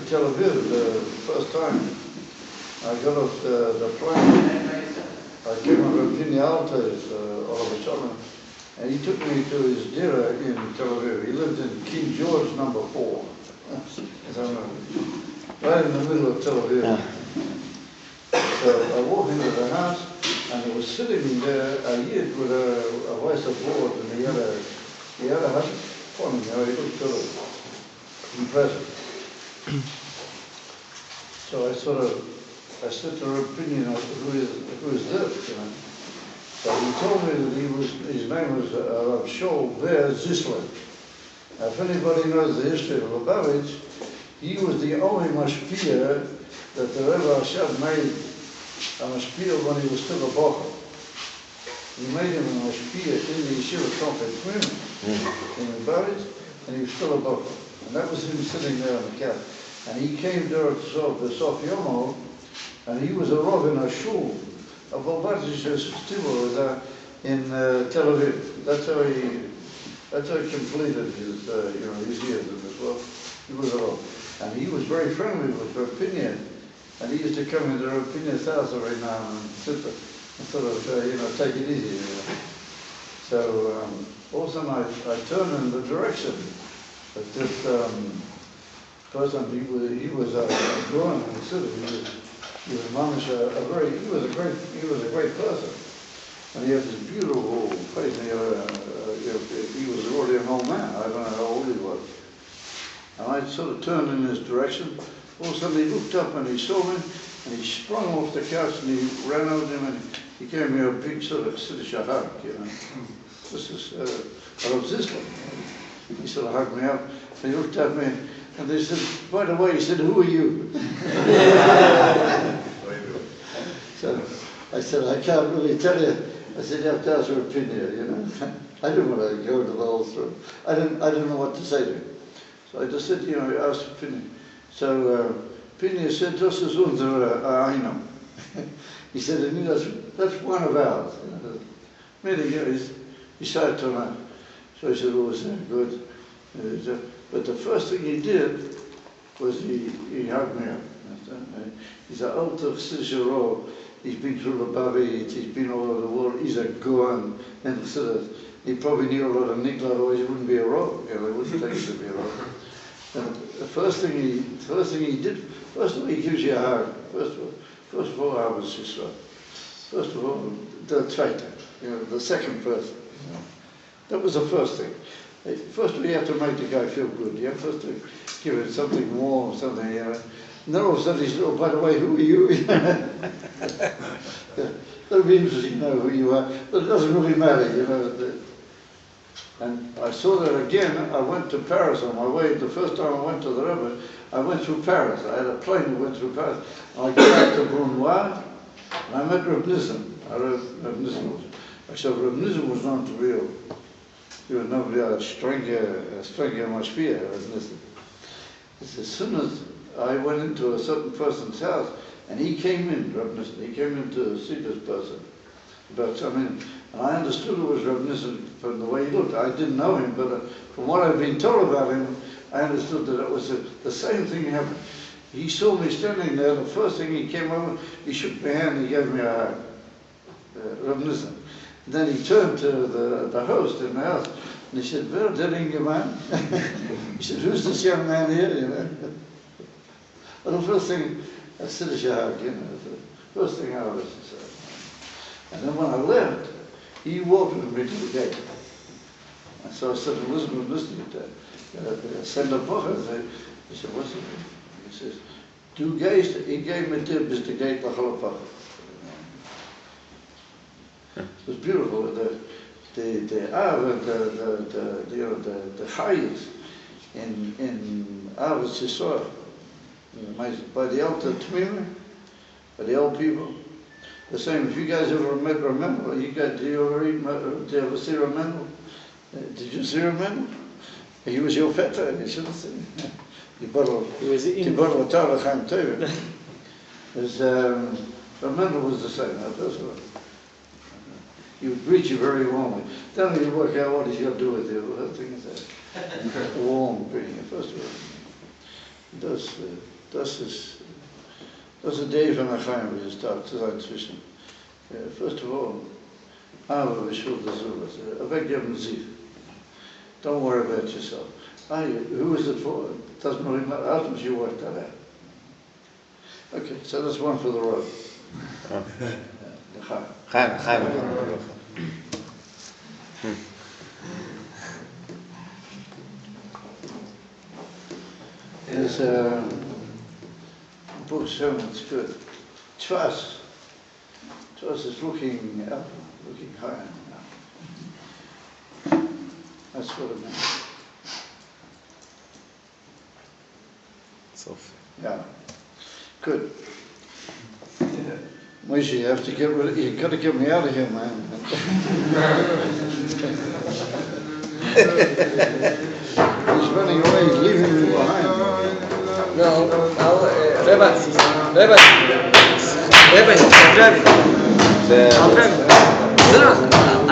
Tel Aviv the first time. I got off the plane. I came on Rabbi Alta's, Oliver Shalom, and he took me to his dira in Tel Aviv. He lived in King George number 4. Right in the middle of Tel Aviv. Yeah. So I walked into the house, and he was sitting there, a yid with a white board, and he had a husband for me, you know, he looked sort of impressive. So I said to her opinion, who is this, you know? So he told me that his name was Rav Shol Ver Zisler. Now, if anybody knows the history of Lubavitch, he was the only mashpia that the Rebbe Hashem made a mashpia when he was still a bocher. He made him a mashpia in the yeshiva conference in Lubavitch, and he was still a bocher. And that was him sitting there on the couch. And he came there at the Sof Yomo, and he was a rav in a shul, a Bolbatish Stivo in Tel Aviv. That's how he completed his, his years in this world. He was a rav. And he was very friendly with Rav Pinya, and he used to come into Rav Pinya's house every now and sit there and sort of, take it easy. You know. So all of a sudden I turned in the direction that this person, he was a growing in the city. He was mamish he was a great person. And he had this beautiful face, and he was already an old man. I don't know how old he was. And I sort of turned in his direction. All of a sudden he looked up and he saw me, and he sprung off the couch and he ran over to him and he gave me a big sort of Siddish hug, you know. This is Rav Zisler. He sort of hugged me up, and he looked at me, and they said, by the way, he said, who are you? So I said, I can't really tell you. I said, you have to ask your opinion, you know. I didn't want to go into the whole story. I didn't know what to say to him. So I just said, ask opinion. So Pinya said, das ist unsere Einam. He said to me, that's one of ours. Many years, he started to know. So I said, oh, is that good? But the first thing he did was he hugged me up. He's an alter Chassidus. He's been through Lubavitch, he's been all over the world, he's a Goan, and sort of, he probably knew a lot of Nikla, otherwise he wouldn't be a Rav. He wouldn't take him to be a Rav. And the first thing he did, first of all, he gives you a hug. First of all, I was his son. First of all, the traitor, the second person. That was the first thing. First of all, you have to make the guy feel good. You have first to give him something warm, something, And then all of a sudden he said, oh, by the way, who are you? That'll be interesting to know who you are, but it doesn't really matter, And I saw that again. I went to Paris on my way. The first time I went to the Rebbe, I went through Paris. I had a plane that went through Paris. And I got back to Brunois, and I met Reb Nissen. Reb Nissen was known to be nobody a stranger mashpia, Reb Nissen. As soon as I went into a certain person's house, and he came in, Reb Nissen, he came in to see this person. And I understood it was Reb Nissen from the way he looked. I didn't know him, but from what I've been told about him, I understood that it was the same thing happened. He saw me standing there, the first thing he came over, he shook my hand, and he gave me a hug, Reb Nissen. Then he turned to the host in the house, and he said, "Wer der junge man?" He said, "Who's this young man here?" Well, the first thing, I said, a hug, the first thing I was to say. And then when I left, he walked with me to the gate. And so I said, listen to that. Send a book. He said, what's it? He says, du gehst, ich gehe mit dir bis the gate nach Halapach. It was beautiful. The Av, the Chayes in Av Sisor, by the old Tmim, by the old people. The same, if you guys ever met Ramendel, do you ever see Ramendel? Did you see Ramendel? He was your feta, you should have seen him. He was in Chaim Tevin. Ramendel was the same, that's what. He would greet you very warmly. Then he'd work out what he's going to do with you. The thing is that warm greeting, first of all. Das ist eine Idee von Achaim, wie es da zu sein zwischen. First of all, aber we should do weggeben Sie. Don't worry about yourself. Who is it for? It doesn't really matter. After you work that out. Okay, so that's one for the road. There's a book shown, it's good. Trust is looking up, looking higher now. That's what it means. Yeah. Good. Moshe, you have to get rid of, you've got to get me out of here, man. He's running away, he's leaving me behind. No, Rebbe, I'm driving. I